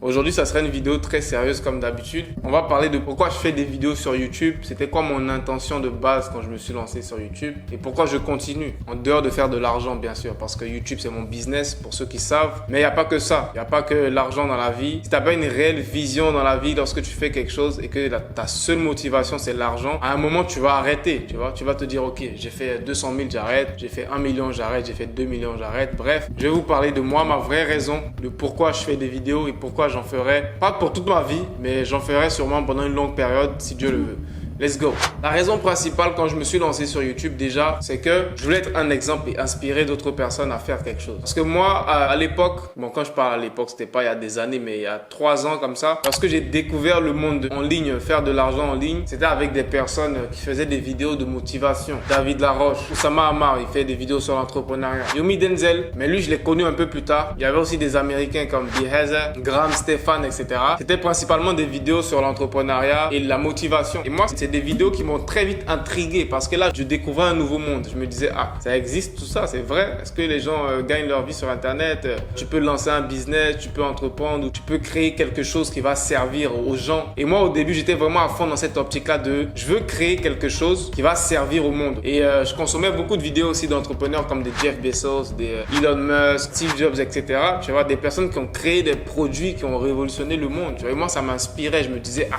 Aujourd'hui, ça sera une vidéo très sérieuse comme d'habitude. On va parler de pourquoi je fais des vidéos sur YouTube. C'était quoi mon intention de base quand je me suis lancé sur YouTube et pourquoi je continue. En dehors de faire de l'argent, bien sûr, parce que YouTube, c'est mon business pour ceux qui savent. Mais il n'y a pas que ça. Il n'y a pas que l'argent dans la vie. Si tu n'as pas une réelle vision dans la vie lorsque tu fais quelque chose et que ta seule motivation, c'est l'argent, à un moment, tu vas arrêter. Tu vas te dire, ok, j'ai fait 200 000, j'arrête. J'ai fait 1 million, j'arrête. J'ai fait 2 millions, j'arrête. Bref, je vais vous parler de moi, ma vraie raison, de pourquoi je fais des vidéos et pourquoi j'en ferai, pas pour toute ma vie, mais j'en ferai sûrement pendant une longue période si Dieu le veut. Let's go. La raison principale quand je me suis lancé sur YouTube déjà, c'est que je voulais être un exemple et inspirer d'autres personnes à faire quelque chose. Parce que moi, à l'époque, bon quand je parle à l'époque, c'était pas il y a des années, mais il y a 3 ans comme ça, lorsque j'ai découvert le monde en ligne, faire de l'argent en ligne, c'était avec des personnes qui faisaient des vidéos de motivation. David Laroche, Oussama Hamar, il fait des vidéos sur l'entrepreneuriat. Yomi Denzel, mais lui je l'ai connu un peu plus tard. Il y avait aussi des Américains comme Bihaza, Graham Stephan, etc. C'était principalement des vidéos sur l'entrepreneuriat et la motivation. Et moi, c'est des vidéos qui m'ont très vite intrigué parce que là, je découvrais un nouveau monde. Je me disais, ah, ça existe tout ça, c'est vrai. Est-ce que les gens gagnent leur vie sur Internet? Tu peux lancer un business, tu peux entreprendre ou tu peux créer quelque chose qui va servir aux gens. Et moi, au début, j'étais vraiment à fond dans cette optique-là de je veux créer quelque chose qui va servir au monde. Et je consommais beaucoup de vidéos aussi d'entrepreneurs comme des Jeff Bezos, des Elon Musk, Steve Jobs, etc. Tu vois, des personnes qui ont créé des produits qui ont révolutionné le monde. Tu vois, et moi, ça m'inspirait. Je me disais, ah,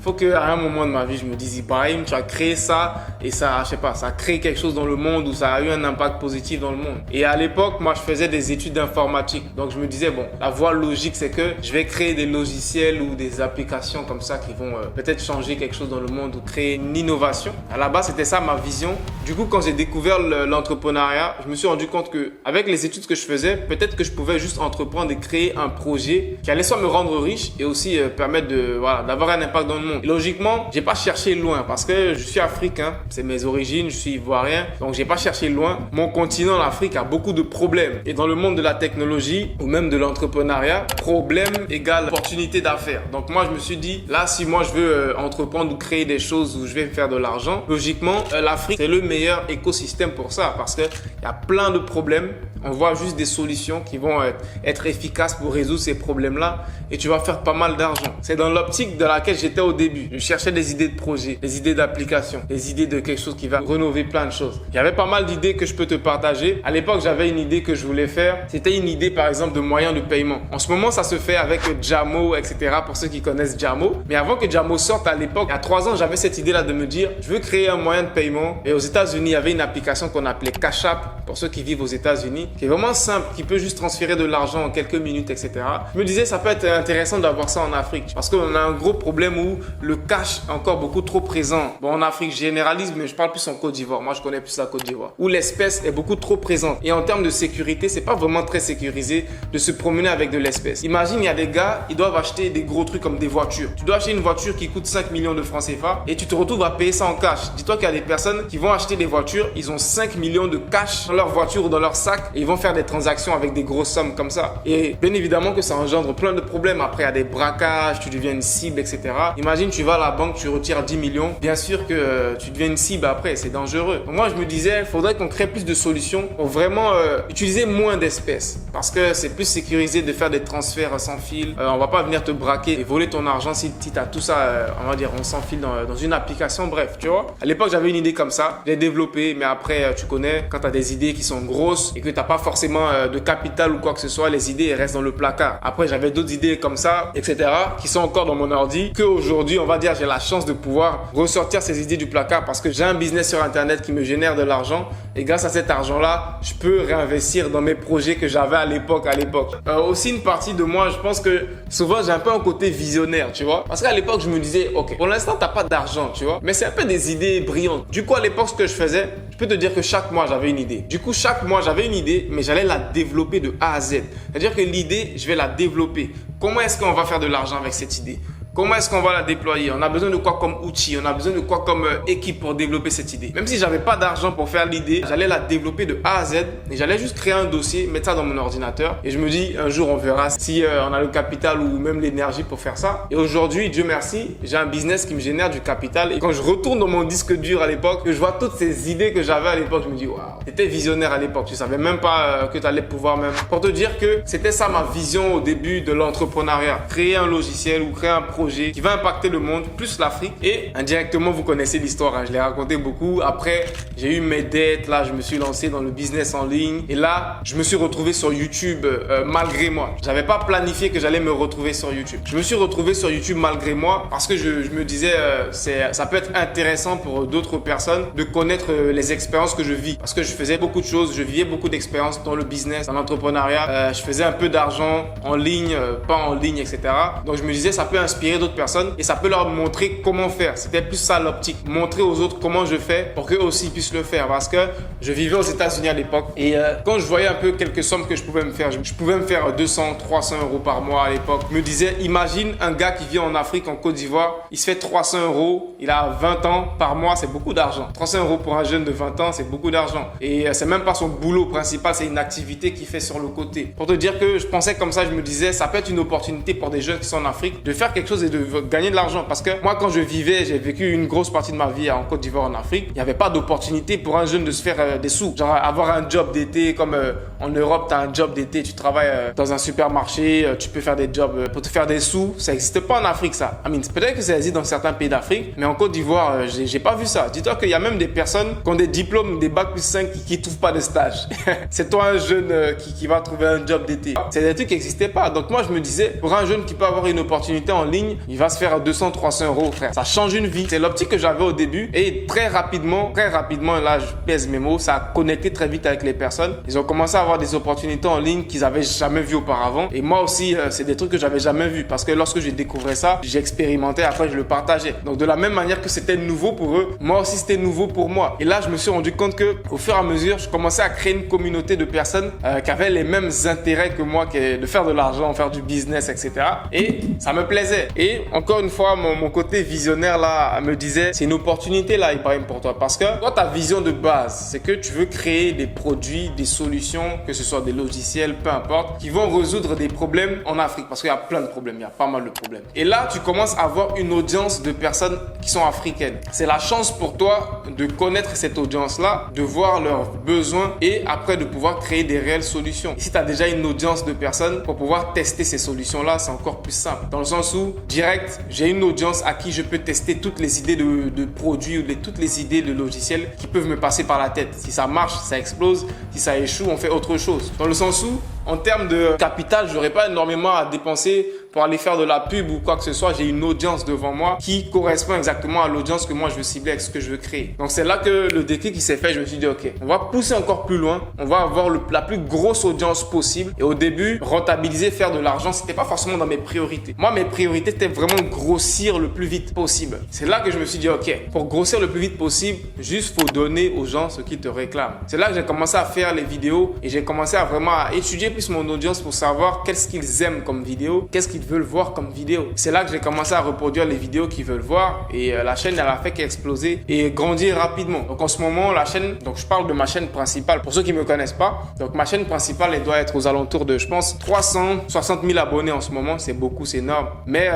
faut qu'à un moment de ma vie, je me dise, Ibrahim, tu as créé ça et ça, je sais pas, ça a créé quelque chose dans le monde ou ça a eu un impact positif dans le monde. Et à l'époque, moi, je faisais des études d'informatique. Donc, je me disais, bon, la voie logique, c'est que je vais créer des logiciels ou des applications comme ça qui vont peut-être changer quelque chose dans le monde ou créer une innovation. À la base, c'était ça ma vision. Du coup, quand j'ai découvert l'entrepreneuriat, je me suis rendu compte que avec les études que je faisais, peut-être que je pouvais juste entreprendre et créer un projet qui allait soit me rendre riche et aussi permettre d'avoir un impact dans le monde. Et logiquement, j'ai pas cherché loin parce que je suis africain, c'est mes origines, je suis ivoirien, donc j'ai pas cherché loin. Mon continent, l'Afrique, a beaucoup de problèmes. Et dans le monde de la technologie ou même de l'entrepreneuriat, problème égale opportunité d'affaires. Donc moi, je me suis dit, là, si moi je veux entreprendre ou créer des choses où je vais faire de l'argent, logiquement, l'Afrique, c'est le meilleur écosystème pour ça parce que il y a plein de problèmes. On voit juste des solutions qui vont être efficaces pour résoudre ces problèmes-là et tu vas faire pas mal d'argent. C'est dans l'optique dans laquelle j'étais au début. Je cherchais des idées de projet, des idées d'application, des idées de quelque chose qui va rénover plein de choses. Il y avait pas mal d'idées que je peux te partager. À l'époque, j'avais une idée que je voulais faire. C'était une idée, par exemple, de moyens de paiement. En ce moment, ça se fait avec Jamo, etc. pour ceux qui connaissent Jamo. Mais avant que Jamo sorte à l'époque, il y a 3 ans, j'avais cette idée-là de me dire, je veux créer un moyen de paiement. Et aux États-Unis, il y avait une application qu'on appelait Cash App pour ceux qui vivent aux États-Unis, qui est vraiment simple, qui peut juste transférer de l'argent en quelques minutes, etc. Je me disais, ça peut être intéressant d'avoir ça en Afrique parce qu'on a un gros problème où le cash est encore beaucoup trop présent. Bon, en Afrique, je généralise, mais je parle plus en Côte d'Ivoire. Moi, je connais plus la Côte d'Ivoire. Où l'espèce est beaucoup trop présente. Et en termes de sécurité, c'est pas vraiment très sécurisé de se promener avec de l'espèce. Imagine, il y a des gars, ils doivent acheter des gros trucs comme des voitures. Tu dois acheter une voiture qui coûte 5 millions de francs CFA et tu te retrouves à payer ça en cash. Dis-toi qu'il y a des personnes qui vont acheter des voitures, ils ont 5 millions de cash dans leur voiture ou dans leur sac et ils vont faire des transactions avec des grosses sommes comme ça. Et bien évidemment que ça engendre plein de problèmes. Après, il y a des braquages, tu deviens une cible, etc. Imagine, tu vas à la banque, tu retires 10 millions. Bien sûr que tu deviens une cible après, c'est dangereux. Donc moi, je me disais, il faudrait qu'on crée plus de solutions pour vraiment utiliser moins d'espèces. Parce que c'est plus sécurisé de faire des transferts sans fil. On va pas venir te braquer et voler ton argent si tu as tout ça, on va dire, on sans fil dans une application. Bref, tu vois. À l'époque, j'avais une idée comme ça. Je l'ai développée, mais après, tu connais, quand tu as des idées qui sont grosses et que tu n'as pas forcément de capital ou quoi que ce soit, les idées elles restent dans le placard. Après, j'avais d'autres idées comme ça, etc. qui sont encore dans mon ordi. Qu'aujourd'hui, on va dire, j'ai la chance de pouvoir ressortir ces idées du placard parce que j'ai un business sur Internet qui me génère de l'argent et grâce à cet argent-là, je peux réinvestir dans mes projets que j'avais à l'époque. Aussi une partie de moi, je pense que souvent j'ai un peu un côté visionnaire, tu vois. Parce qu'à l'époque, je me disais, ok, pour l'instant, t'as pas d'argent, tu vois. Mais c'est un peu des idées brillantes. Du coup, à l'époque, ce que je faisais, je peux te dire que chaque mois, j'avais une idée. Du coup, chaque mois, j'avais une idée, mais j'allais la développer de A à Z. C'est-à-dire que l'idée, je vais la développer. Comment est-ce qu'on va faire de l'argent avec cette idée ? Comment est-ce qu'on va la déployer? On a besoin de quoi comme outil? On a besoin de quoi comme équipe pour développer cette idée? Même si j'avais pas d'argent pour faire l'idée, j'allais la développer de A à Z et j'allais juste créer un dossier, mettre ça dans mon ordinateur et je me dis un jour on verra si on a le capital ou même l'énergie pour faire ça. Et aujourd'hui, Dieu merci, j'ai un business qui me génère du capital et quand je retourne dans mon disque dur à l'époque, que je vois toutes ces idées que j'avais à l'époque, je me dis waouh, t'étais visionnaire à l'époque, tu savais même pas que tu allais pouvoir même. Pour te dire que c'était ça ma vision au début de l'entrepreneuriat, créer un logiciel ou créer un projet qui va impacter le monde, plus l'Afrique. Et indirectement, vous connaissez l'histoire, hein, je l'ai raconté beaucoup. Après, j'ai eu mes dettes, là je me suis lancé dans le business en ligne et là je me suis retrouvé sur YouTube malgré moi. J'avais pas planifié que j'allais me retrouver sur YouTube. Je me suis retrouvé sur YouTube malgré moi parce que je me disais ça peut être intéressant pour d'autres personnes de connaître les expériences que je vis parce que je faisais beaucoup de choses, je vivais beaucoup d'expériences dans le business, dans l'entrepreneuriat. Je faisais un peu d'argent en ligne, pas en ligne, etc. Donc je me disais ça peut inspirer d'autres personnes et ça peut leur montrer comment faire. C'était plus ça l'optique, montrer aux autres comment je fais pour qu'eux aussi puissent le faire parce que je vivais aux États-Unis à l'époque et quand je voyais un peu quelques sommes que je pouvais me faire, je pouvais me faire 200, 300 euros par mois à l'époque. Je me disais, imagine un gars qui vit en Afrique, en Côte d'Ivoire, il se fait 300 euros, il a 20 ans par mois, c'est beaucoup d'argent. 300 euros pour un jeune de 20 ans, c'est beaucoup d'argent. Et c'est même pas son boulot principal, c'est une activité qu'il fait sur le côté. Pour te dire que je pensais comme ça, je me disais, ça peut être une opportunité pour des jeunes qui sont en Afrique de faire quelque chose et de gagner de l'argent. Parce que moi, quand je vivais, j'ai vécu une grosse partie de ma vie en Côte d'Ivoire, en Afrique, il n'y avait pas d'opportunité pour un jeune de se faire des sous. Genre avoir un job d'été, comme en Europe, tu as un job d'été, tu travailles dans un supermarché, tu peux faire des jobs pour te faire des sous. Ça n'existe pas en Afrique, ça. Peut-être que ça existe dans certains pays d'Afrique, mais en Côte d'Ivoire, j'ai pas vu ça. Dis-toi qu'il y a même des personnes qui ont des diplômes, des bacs plus 5 qui trouvent pas de stage. C'est toi un jeune qui va trouver un job d'été. C'est des trucs qui n'existaient pas. Donc moi, je me disais, pour un jeune qui peut avoir une opportunité en ligne, il va se faire 200, 300 euros, frère. Ça change une vie. C'est l'optique que j'avais au début et très rapidement, là, je pèse mes mots, ça a connecté très vite avec les personnes. Ils ont commencé à avoir des opportunités en ligne qu'ils avaient jamais vues auparavant. Et moi aussi, c'est des trucs que j'avais jamais vus parce que lorsque j'ai découvert ça, j'expérimentais, après je le partageais. Donc de la même manière que c'était nouveau pour eux, moi aussi c'était nouveau pour moi. Et là, je me suis rendu compte que au fur et à mesure, je commençais à créer une communauté de personnes qui avaient les mêmes intérêts que moi, de faire de l'argent, faire du business, etc. Et ça me plaisait. Et encore une fois, mon côté visionnaire là me disait, c'est une opportunité là, Ibrahim, pour toi. Parce que toi, ta vision de base, c'est que tu veux créer des produits, des solutions, que ce soit des logiciels, peu importe, qui vont résoudre des problèmes en Afrique. Parce qu'il y a plein de problèmes, il y a pas mal de problèmes. Et là, tu commences à avoir une audience de personnes qui sont africaines. C'est la chance pour toi de connaître cette audience-là, de voir leurs besoins et après de pouvoir créer des réelles solutions. Et si tu as déjà une audience de personnes, pour pouvoir tester ces solutions-là, c'est encore plus simple. Dans le sens où, direct, j'ai une audience à qui je peux tester toutes les idées de produits ou toutes les idées de logiciels qui peuvent me passer par la tête. Si ça marche, ça explose. Si ça échoue, on fait autre chose. Dans le sens où, en termes de capital, j'aurais pas énormément à dépenser pour aller faire de la pub ou quoi que ce soit. J'ai une audience devant moi qui correspond exactement à l'audience que moi je veux cibler avec ce que je veux créer. Donc c'est là que le déclic qui s'est fait. Je me suis dit ok, on va pousser encore plus loin. On va avoir la plus grosse audience possible. Et au début, rentabiliser, faire de l'argent, c'était pas forcément dans mes priorités. Moi, mes priorités c'était vraiment grossir le plus vite possible. C'est là que je me suis dit ok, pour grossir le plus vite possible, juste faut donner aux gens ce qu'ils te réclament. C'est là que j'ai commencé à faire les vidéos et j'ai commencé à vraiment étudier plus mon audience pour savoir qu'est-ce qu'ils aiment comme vidéo, qu'est-ce qu'ils veulent voir comme vidéo. C'est là que j'ai commencé à reproduire les vidéos qu'ils veulent voir et la chaîne elle a fait qu'exploser et grandir rapidement. Donc en ce moment la chaîne, donc je parle de ma chaîne principale pour ceux qui me connaissent pas. Donc ma chaîne principale elle doit être aux alentours de je pense 360 000 abonnés en ce moment. C'est beaucoup, c'est énorme. Mais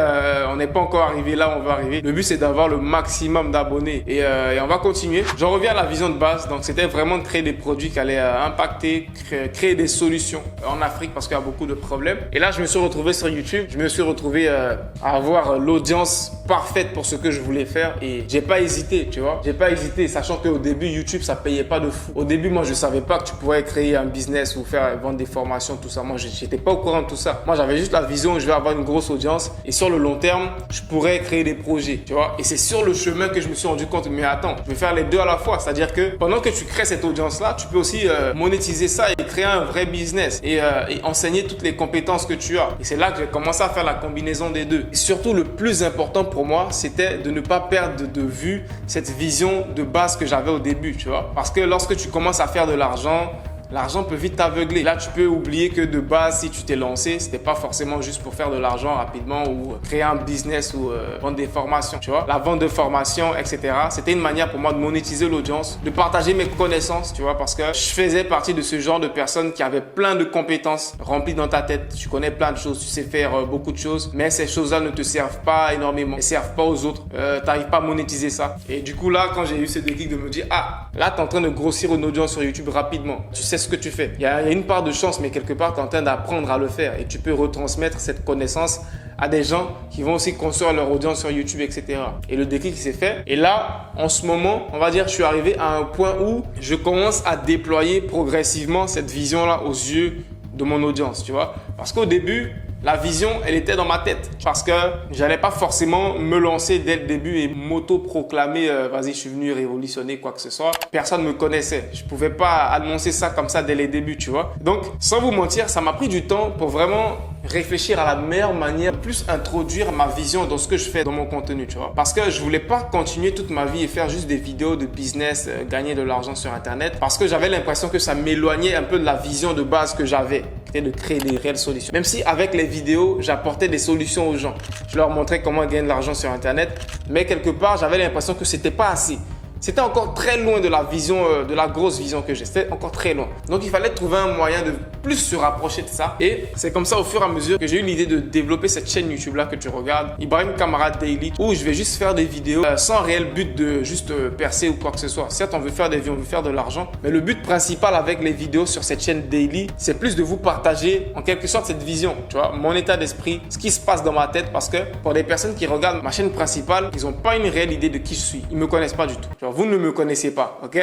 on n'est pas encore arrivé là où on va arriver. Le but c'est d'avoir le maximum d'abonnés et on va continuer. J'en reviens à la vision de base. Donc c'était vraiment de créer des produits qui allaient impacter, créer des solutions en Afrique parce qu'il y a beaucoup de problèmes. Et là je me suis retrouvé sur YouTube. Je me suis retrouvé à avoir l'audience parfaite pour ce que je voulais faire et j'ai pas hésité, tu vois. J'ai pas hésité, sachant qu'au début YouTube ça payait pas de fou. Au début moi je savais pas que tu pourrais créer un business ou vendre des formations, tout ça. Moi j'étais pas au courant de tout ça. Moi j'avais juste la vision, je vais avoir une grosse audience et sur le long terme je pourrais créer des projets, tu vois. Et c'est sur le chemin que je me suis rendu compte, mais attends, je vais faire les deux à la fois. C'est-à-dire que pendant que tu crées cette audience là, tu peux aussi monétiser ça et créer un vrai business et enseigner toutes les compétences que tu as. Et c'est là que j'ai commencé à faire la combinaison des deux. Et surtout, le plus important pour moi, c'était de ne pas perdre de vue cette vision de base que j'avais au début, tu vois. Parce que lorsque tu commences à faire de l'argent, l'argent peut vite t'aveugler. Là, tu peux oublier que de base, si tu t'es lancé, c'était pas forcément juste pour faire de l'argent rapidement ou créer un business ou vendre des formations, tu vois. La vente de formations, etc. C'était une manière pour moi de monétiser l'audience, de partager mes connaissances, tu vois, parce que je faisais partie de ce genre de personnes qui avaient plein de compétences remplies dans ta tête. Tu connais plein de choses, tu sais faire beaucoup de choses, mais ces choses-là ne te servent pas énormément, ne servent pas aux autres. T'arrives pas à monétiser ça. Et du coup, là, quand j'ai eu ce déclic de me dire, ah, là, t'es en train de grossir une audience sur YouTube rapidement. Tu sais ce que tu fais. Il y a une part de chance, mais quelque part, t'es en train d'apprendre à le faire et tu peux retransmettre cette connaissance à des gens qui vont aussi construire leur audience sur YouTube, etc. Et le déclic s'est fait. Et là, en ce moment, on va dire, je suis arrivé à un point où je commence à déployer progressivement cette vision-là aux yeux de mon audience, tu vois. Parce qu'au début, la vision, elle était dans ma tête parce que j'allais pas forcément me lancer dès le début et m'auto-proclamer vas-y, je suis venu révolutionner quoi que ce soit. Personne me connaissait. Je pouvais pas annoncer ça comme ça dès les débuts, tu vois. Donc, sans vous mentir, ça m'a pris du temps pour vraiment réfléchir à la meilleure manière de plus introduire ma vision dans ce que je fais dans mon contenu, tu vois. Parce que je voulais pas continuer toute ma vie et faire juste des vidéos de business, gagner de l'argent sur Internet parce que j'avais l'impression que ça m'éloignait un peu de la vision de base que j'avais, qui était de créer des réelles solutions. Même si avec les vidéos, j'apportais des solutions aux gens. Je leur montrais comment gagner de l'argent sur Internet, mais quelque part, j'avais l'impression que c'était pas assez. C'était encore très loin de la vision, de la grosse vision que j'ai. C'était encore très loin. Donc, il fallait trouver un moyen de plus se rapprocher de ça. Et c'est comme ça, au fur et à mesure, que j'ai eu l'idée de développer cette chaîne YouTube-là que tu regardes, Ibrahim Kamara Daily, où je vais juste faire des vidéos sans réel but de juste percer ou quoi que ce soit. Certes, on veut faire des vues, on veut faire de l'argent, mais le but principal avec les vidéos sur cette chaîne Daily, c'est plus de vous partager en quelque sorte cette vision, tu vois, mon état d'esprit, ce qui se passe dans ma tête, parce que pour les personnes qui regardent ma chaîne principale, ils n'ont pas une réelle idée de qui je suis. Ils me connaissent pas du tout. Tu vois, vous ne me connaissez pas, ok?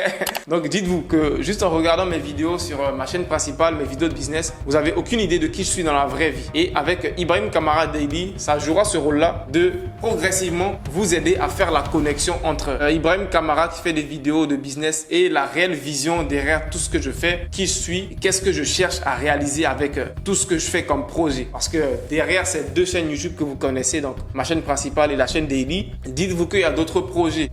Donc dites-vous que juste en regardant mes vidéos sur ma chaîne principale, mes vidéos de business, vous n'avez aucune idée de qui je suis dans la vraie vie. Et avec Ibrahim Kamara Daily, ça jouera ce rôle-là de progressivement vous aider à faire la connexion entre Ibrahim Kamara qui fait des vidéos de business et la réelle vision derrière tout ce que je fais, qui je suis, qu'est-ce que je cherche à réaliser avec tout ce que je fais comme projet. Parce que derrière ces deux chaînes YouTube que vous connaissez, donc ma chaîne principale et la chaîne Daily, dites-vous qu'il y a d'autres projets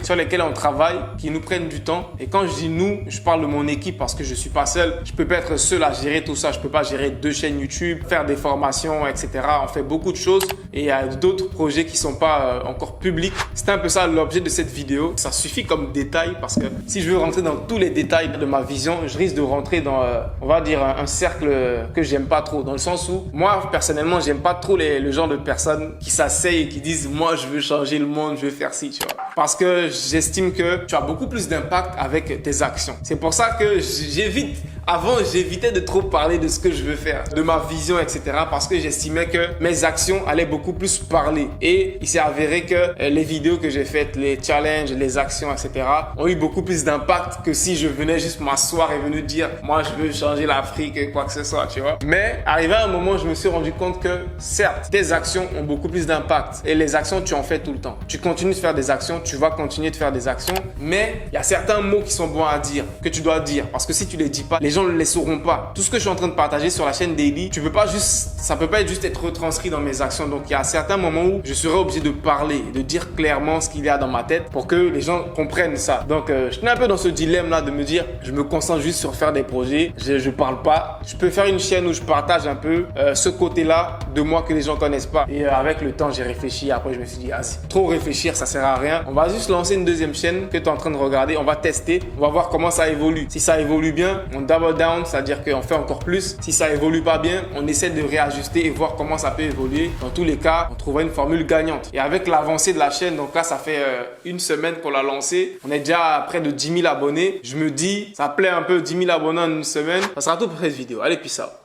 sur lesquels on travaille, qui nous prennent du temps. Et quand je dis nous, je parle de mon équipe parce que je suis pas seul. Je peux pas être seul à gérer tout ça. Je peux pas gérer deux chaînes YouTube, faire des formations, etc. On fait beaucoup de choses et il y a d'autres projets qui sont pas encore publics. C'est un peu ça l'objet de cette vidéo. Ça suffit comme détail parce que si je veux rentrer dans tous les détails de ma vision, je risque de rentrer dans, on va dire, un cercle que j'aime pas trop. Dans le sens où, moi, personnellement, j'aime pas trop le genre de personnes qui s'asseyent et qui disent, moi, je veux changer le monde, je veux faire ci, tu vois. Parce que j'estime que tu as beaucoup plus d'impact avec tes actions. C'est pour ça que j'évite. Avant, j'évitais de trop parler de ce que je veux faire, de ma vision, etc. parce que j'estimais que mes actions allaient beaucoup plus parler. Et il s'est avéré que les vidéos que j'ai faites, les challenges, les actions, etc. ont eu beaucoup plus d'impact que si je venais juste m'asseoir et venir dire « moi, je veux changer l'Afrique » quoi que ce soit, tu vois. Mais arrivé à un moment, je me suis rendu compte que certes, tes actions ont beaucoup plus d'impact. Et les actions, tu en fais tout le temps. Tu continues de faire des actions, tu vas continuer de faire des actions. Mais il y a certains mots qui sont bons à dire, que tu dois dire. Parce que si tu les dis pas, les gens ne les sauront pas. Tout ce que je suis en train de partager sur la chaîne Daily, ça peut pas juste être retranscrit dans mes actions. Donc, il y a certains moments où je serai obligé de parler, de dire clairement ce qu'il y a dans ma tête pour que les gens comprennent ça. Donc, je suis un peu dans ce dilemme-là de me dire, je me concentre juste sur faire des projets. Je parle pas. Je peux faire une chaîne où je partage un peu ce côté-là de moi que les gens connaissent pas. Et avec le temps, j'ai réfléchi. Après, je me suis dit, trop réfléchir, ça sert à rien. On va juste lancer une deuxième chaîne que tu es en train de regarder. On va tester. On va voir comment ça évolue. Si ça évolue bien, on double down, c'est-à-dire qu'on fait encore plus. Si ça évolue pas bien, on essaie de réajuster et voir comment ça peut évoluer. Dans tous les cas, on trouvera une formule gagnante. Et avec l'avancée de la chaîne, donc là, ça fait une semaine qu'on l'a lancée. On est déjà à près de 10 000 abonnés. Je me dis, ça plaît un peu, 10 000 abonnés en une semaine. Ça sera tout pour cette vidéo. Allez, puis ça.